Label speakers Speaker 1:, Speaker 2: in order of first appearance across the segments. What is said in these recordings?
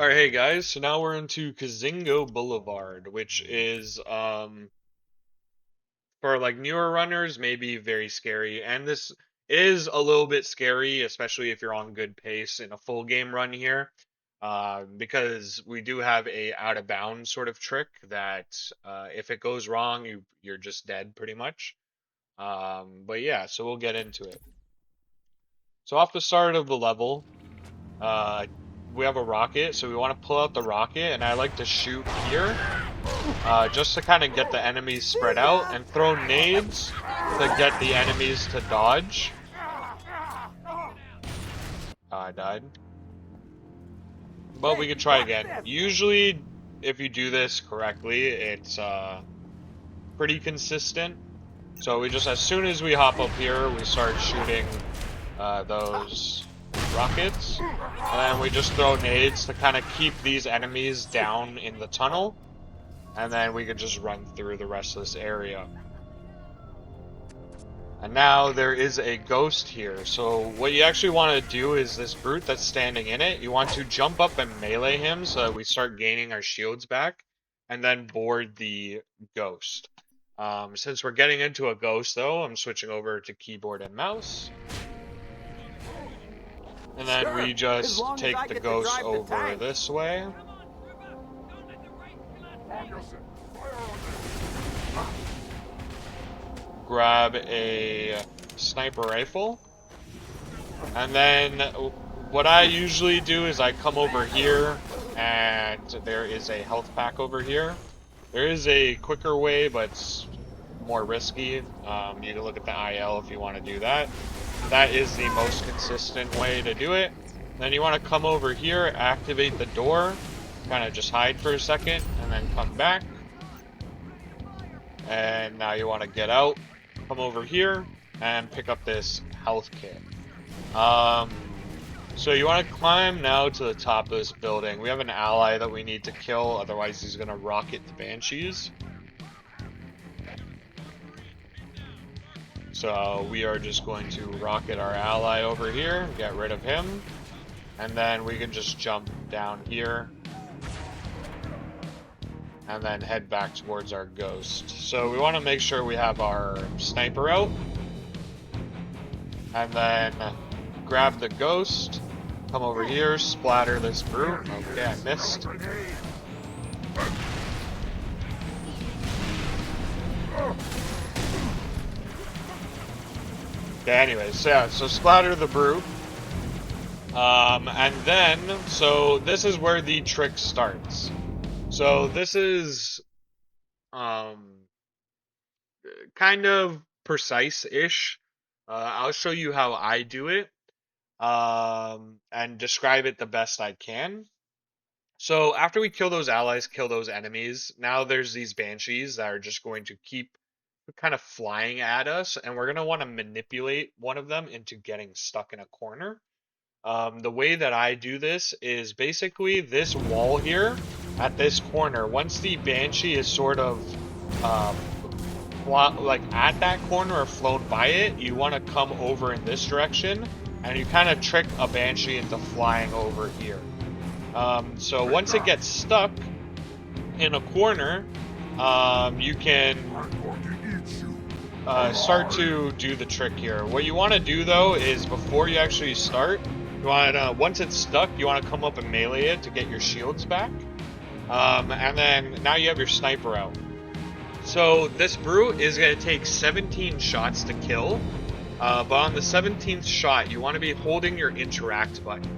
Speaker 1: Alright, hey guys, so now we're into Kizingo Boulevard, which is, for like newer runners, maybe very scary. And this is a little bit scary, especially if you're on good pace in a full game run here, because we do have a out of bounds sort of trick that, if it goes wrong, you're just dead pretty much. But yeah, so we'll get into it. So off the start of the level, uh, we have a rocket, so we want to pull out the rocket, and I like to shoot here, just to kind of get the enemies spread out, and throw nades to get the enemies to dodge. I died. But we can try again. Usually, if you do this correctly, it's pretty consistent. So we just, as soon as we hop up here, we start shooting those rockets, and then we just throw nades to kind of keep these enemies down in the tunnel, and then we can just run through the rest of this area. And now there is a ghost here, so what you actually want to do is this brute that's standing in it, you want to jump up and melee him so that we start gaining our shields back, and then board the ghost. Since we're getting into a ghost though, I'm switching over to keyboard and mouse. And then we just take the ghost over this way. Grab a sniper rifle. And then what I usually do is I come over here, and there is a health pack over here. There is a quicker way, but it's more risky. You can look at the IL if you want to do that. That is the most consistent way to do it. Then you want to come over here, activate the door, kind of just hide for a second, and then come back. And now you want to get out, come over here, and pick up this health kit. So you want to climb now to the top of this building. We have an ally that we need to kill, otherwise he's going to rocket the Banshees. So we are just going to rocket our ally over here, get rid of him, and then we can just jump down here and then head back towards our ghost. So we want to make sure we have our sniper out, and then grab the ghost, come over here, splatter this brute. Okay, I missed. Okay, anyways, yeah, so splatter the brute. And then, so this is where the trick starts. So this is, kind of precise-ish. I'll show you how I do it, and describe it the best I can. So after we kill those allies, kill those enemies, now there's these Banshees that are just going to keep kind of flying at us, and we're going to want to manipulate one of them into getting stuck in a corner. The way that I do this is basically this wall here at this corner. Once the Banshee is sort of like at that corner or flown by it, you want to come over in this direction, and you kind of trick a Banshee into flying over here. So once it gets stuck in a corner, you can start to do the trick here. What you want to do though is before you actually start, you want to, once it's stuck, you want to come up and melee it to get your shields back. And then now you have your sniper out. So this brute is going to take 17 shots to kill, but on the 17th shot, you want to be holding your interact button.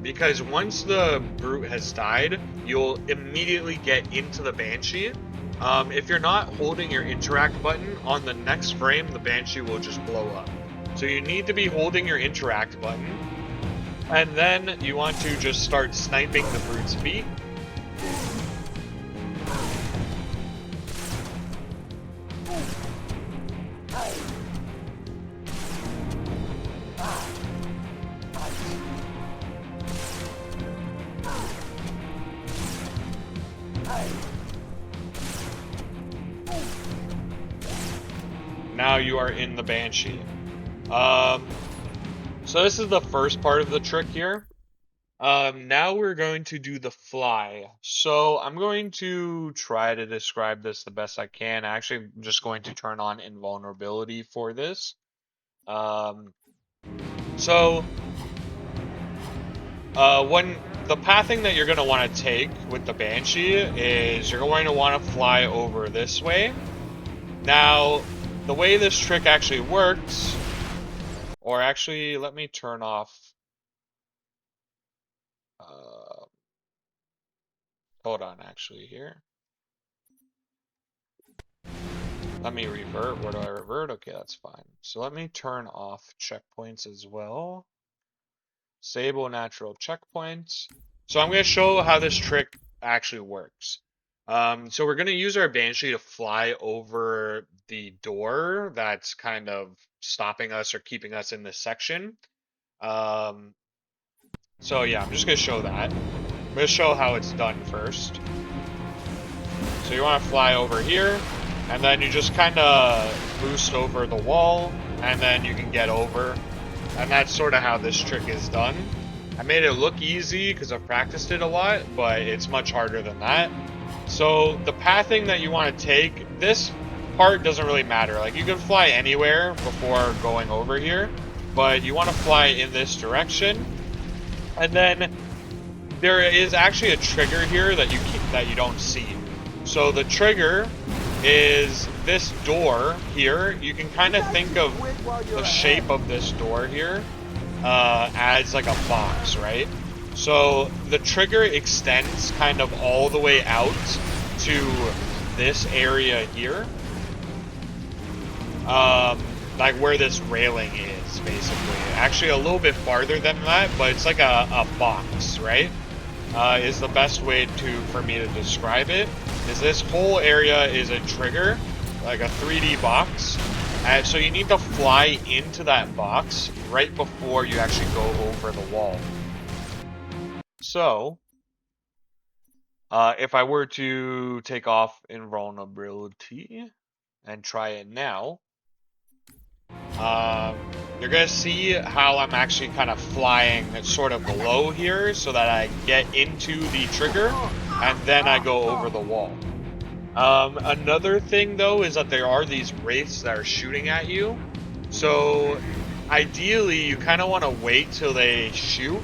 Speaker 1: Because once the brute has died, you'll immediately get into the Banshee. If you're not holding your interact button, on the next frame, the Banshee will just blow up. So you need to be holding your interact button, and then you want to just start sniping the brute's feet. Now you are in the Banshee. So this is the first part of the trick here. Now we're going to do the fly. So I'm going to try to describe this the best I can. Actually, I'm just going to turn on invulnerability for this. Um, so when the pathing that you're going to want to take with the Banshee is you're going to want to fly over this way. Now, the way this trick actually works, or actually, let me turn off. Hold on, actually, here. Let me revert. Where do I revert? Okay, that's fine. So let me turn off checkpoints as well. Disable natural checkpoints. So I'm going to show how this trick actually works. So we're going to use our Banshee to fly over the door that's kind of stopping us or keeping us in this section. So yeah, I'm just going to show that. I'm going to show how it's done first. So you want to fly over here, and then you just kind of boost over the wall, and then you can get over. And that's sort of how this trick is done. I made it look easy because I've practiced it a lot, but it's much harder than that. So the pathing that you want to take, this part doesn't really matter. Like, you can fly anywhere before going over here, but you want to fly in this direction. And then there is actually a trigger here that you don't see. So the trigger is this door here. You can kind of think of the shape of this door here as like a box, right? So the trigger extends kind of all the way out to this area here. Like where this railing is, basically. Actually a little bit farther than that, but it's like a box, right? Is the best way for me to describe it. Is this whole area is a trigger, like a 3D box. And so you need to fly into that box right before you actually go over the wall. So, if I were to take off invulnerability and try it now, you're gonna see how I'm actually kind of flying sort of below here so that I get into the trigger and then I go over the wall. Another thing though is that there are these wraiths that are shooting at you. So ideally you kind of want to wait till they shoot.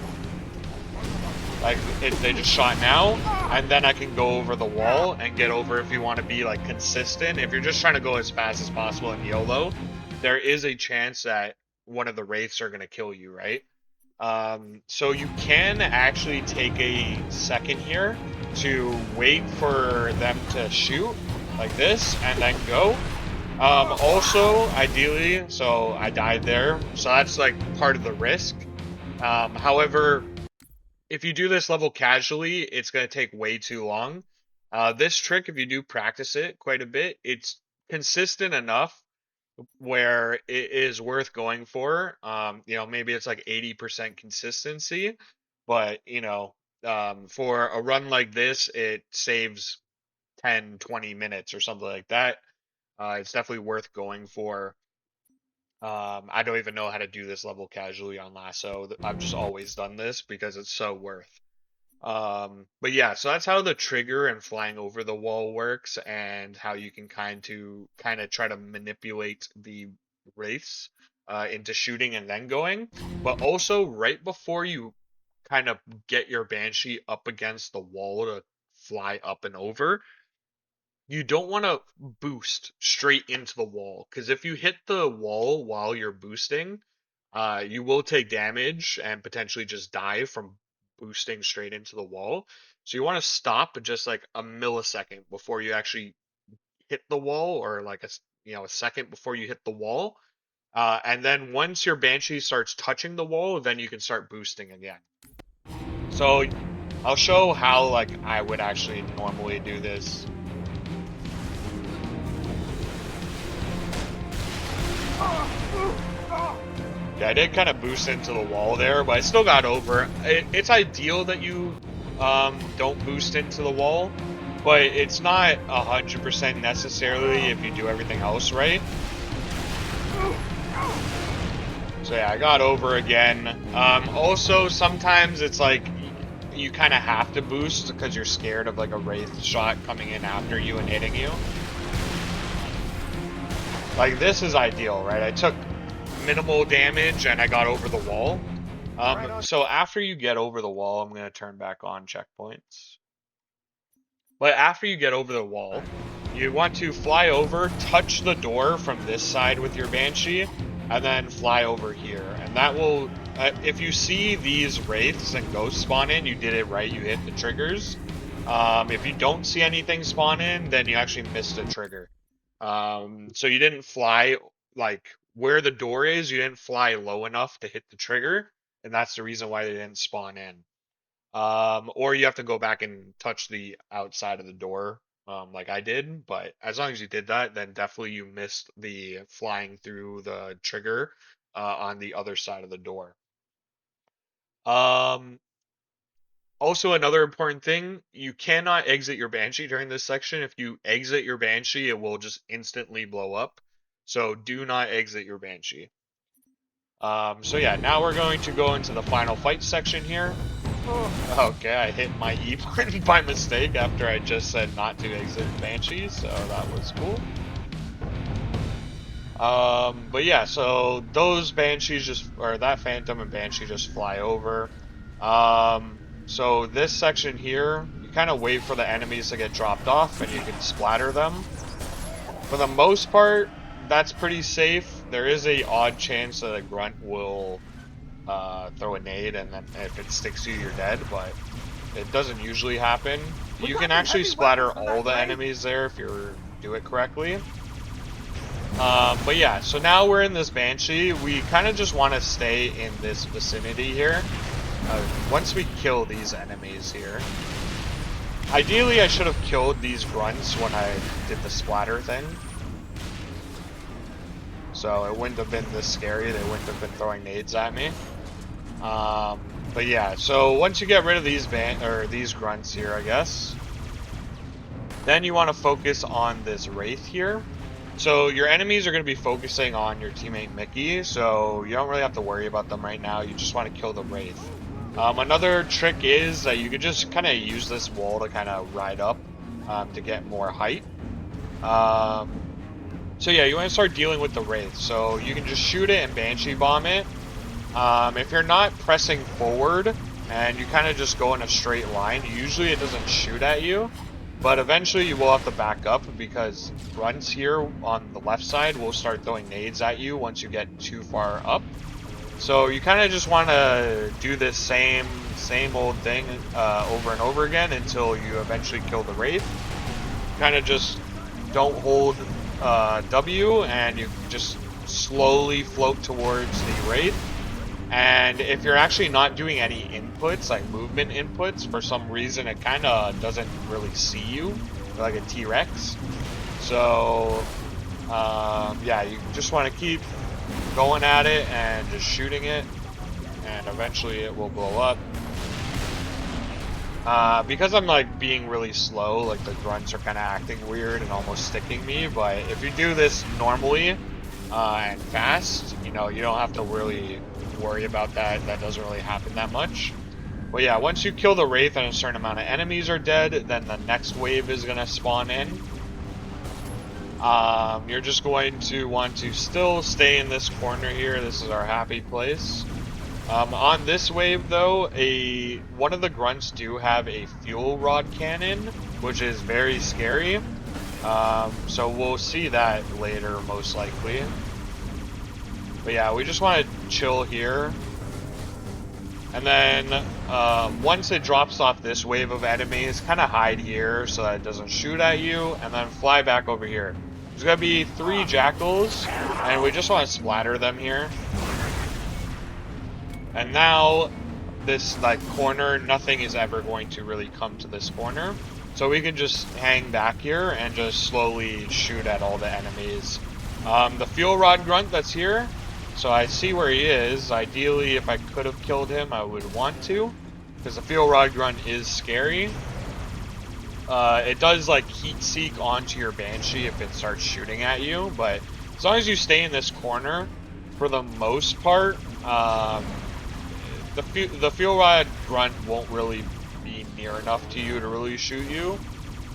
Speaker 1: Like if they just shot now, and then I can go over the wall and get over if you want to be like consistent. If you're just trying to go as fast as possible in YOLO, there is a chance that one of the wraiths are going to kill you, right? So you can actually take a second here to wait for them to shoot like this and then go. Also, ideally, so I died there, so that's like part of the risk. However, if you do this level casually, it's going to take way too long. This trick, if you do practice it quite a bit, it's consistent enough where it is worth going for. Maybe it's like 80% consistency, but for a run like this, it saves 10, 20 minutes or something like that. It's definitely worth going for. I don't even know how to do this level casually on LASO. I've just always done this because it's so worth. But yeah, so that's how the trigger and flying over the wall works, and how you can kind of try to manipulate the wraiths into shooting and then going. But also, right before you kind of get your Banshee up against the wall to fly up and over, you don't want to boost straight into the wall, because if you hit the wall while you're boosting, you will take damage and potentially just die from boosting straight into the wall. So you want to stop just like a millisecond before you actually hit the wall, or like a second before you hit the wall. And then once your Banshee starts touching the wall, then you can start boosting again. So I'll show how like I would actually normally do this. Yeah, I did kind of boost into the wall there, but I still got over. It's ideal that you don't boost into the wall, but it's not 100% necessarily if you do everything else right. So yeah, I got over again. Also, sometimes it's like you kind of have to boost because you're scared of like a wraith shot coming in after you and hitting you. Like, this is ideal, right? I took minimal damage and I got over the wall. So after you get over the wall, I'm going to turn back on checkpoints. But after you get over the wall, you want to fly over, touch the door from this side with your Banshee, and then fly over here. And that will, if you see these wraiths and ghosts spawn in, you did it right, you hit the triggers. If you don't see anything spawn in, then you actually missed a trigger. So you didn't fly, like, where the door is, you didn't fly low enough to hit the trigger, and that's the reason why they didn't spawn in. Or you have to go back and touch the outside of the door, like I did, but as long as you did that, then definitely you missed the flying through the trigger, on the other side of the door. Also, another important thing, you cannot exit your Banshee during this section. If you exit your Banshee, it will just instantly blow up. So do not exit your Banshee. So yeah, now we're going to go into the final fight section here. Okay, I hit my E button by mistake after I just said not to exit Banshee, so that was cool. But yeah, so those Banshees just, or that Phantom and Banshee just fly over. So this section here, you kind of wait for the enemies to get dropped off and you can splatter them. For the most part, that's pretty safe. There is a odd chance that a grunt will throw a nade, and then if it sticks you, you're dead, but it doesn't usually happen. You can actually splatter all the enemies there if you do it correctly. But yeah, so now we're in this Banshee. We kind of just want to stay in this vicinity here. Once we kill these enemies here. Ideally, I should have killed these grunts when I did the splatter thing. So it wouldn't have been this scary. They wouldn't have been throwing nades at me. But yeah, so once you get rid of these these grunts here, I guess, then you want to focus on this wraith here. So your enemies are going to be focusing on your teammate Mickey, so you don't really have to worry about them right now. You just want to kill the wraith. Another trick is that you could just kind of use this wall to kind of ride up to get more height. So yeah, you want to start dealing with the wraith. So you can just shoot it and Banshee bomb it. If you're not pressing forward and you kind of just go in a straight line, usually it doesn't shoot at you. But eventually you will have to back up because grunts here on the left side will start throwing nades at you once you get too far up. So you kind of just want to do this same old thing over and over again until you eventually kill the wraith. Kind of just don't hold W and you just slowly float towards the wraith. And if you're actually not doing any inputs, like movement inputs, for some reason it kind of doesn't really see you, like a T-Rex. So, yeah, you just want to keep going at it and just shooting it, and eventually it will blow up. Because I'm like being really slow, like the grunts are kind of acting weird and almost sticking me, but if you do this normally and fast, you know, you don't have to really worry about that. That doesn't really happen that much. But yeah, once you kill the wraith and a certain amount of enemies are dead, then the next wave is going to spawn in. You're just going to want to still stay in this corner here. This is our happy place. On this wave though, one of the grunts do have a fuel rod cannon, which is very scary. So we'll see that later most likely. But yeah, we just want to chill here. And then once it drops off this wave of enemies, kind of hide here so that it doesn't shoot at you, and then fly back over here. There's going to be 3 jackals, and we just want to splatter them here. And now, this like corner, nothing is ever going to really come to this corner. So we can just hang back here and just slowly shoot at all the enemies. The fuel rod grunt that's here, so I see where he is. Ideally, if I could have killed him, I would want to, because the fuel rod grunt is scary. It does like heat seek onto your Banshee if it starts shooting at you, but as long as you stay in this corner, for the most part, the fuel rod grunt won't really near enough to you to really shoot you.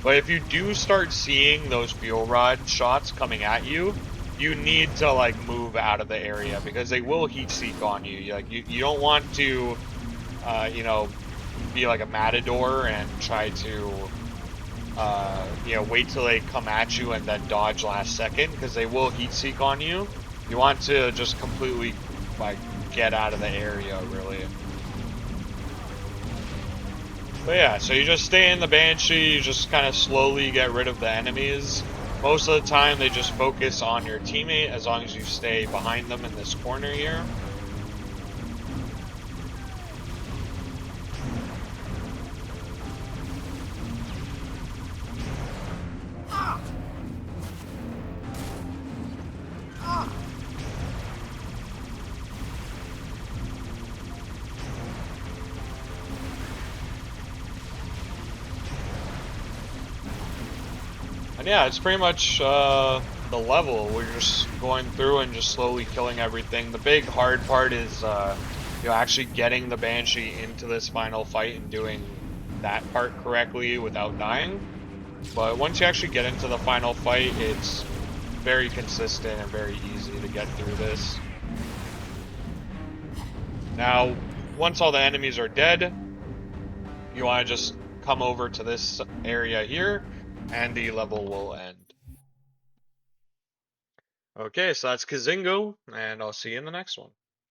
Speaker 1: But if you do start seeing those fuel rod shots coming at you, you need to like move out of the area because they will heat seek on you. Like you don't want to, you know, be like a matador and try to, you know, wait till they come at you and then dodge last second because they will heat seek on you. You want to just completely like get out of the area, really. But yeah, so you just stay in the Banshee, you just kind of slowly get rid of the enemies. Most of the time they just focus on your teammate as long as you stay behind them in this corner here. And yeah, it's pretty much the level. We're just going through and just slowly killing everything. The big hard part is you know, actually getting the Banshee into this final fight and doing that part correctly without dying. But once you actually get into the final fight, it's very consistent and very easy to get through this. Now, once all the enemies are dead, you want to just come over to this area here, and the level will end. Okay, so that's Kizingo, and I'll see you in the next one.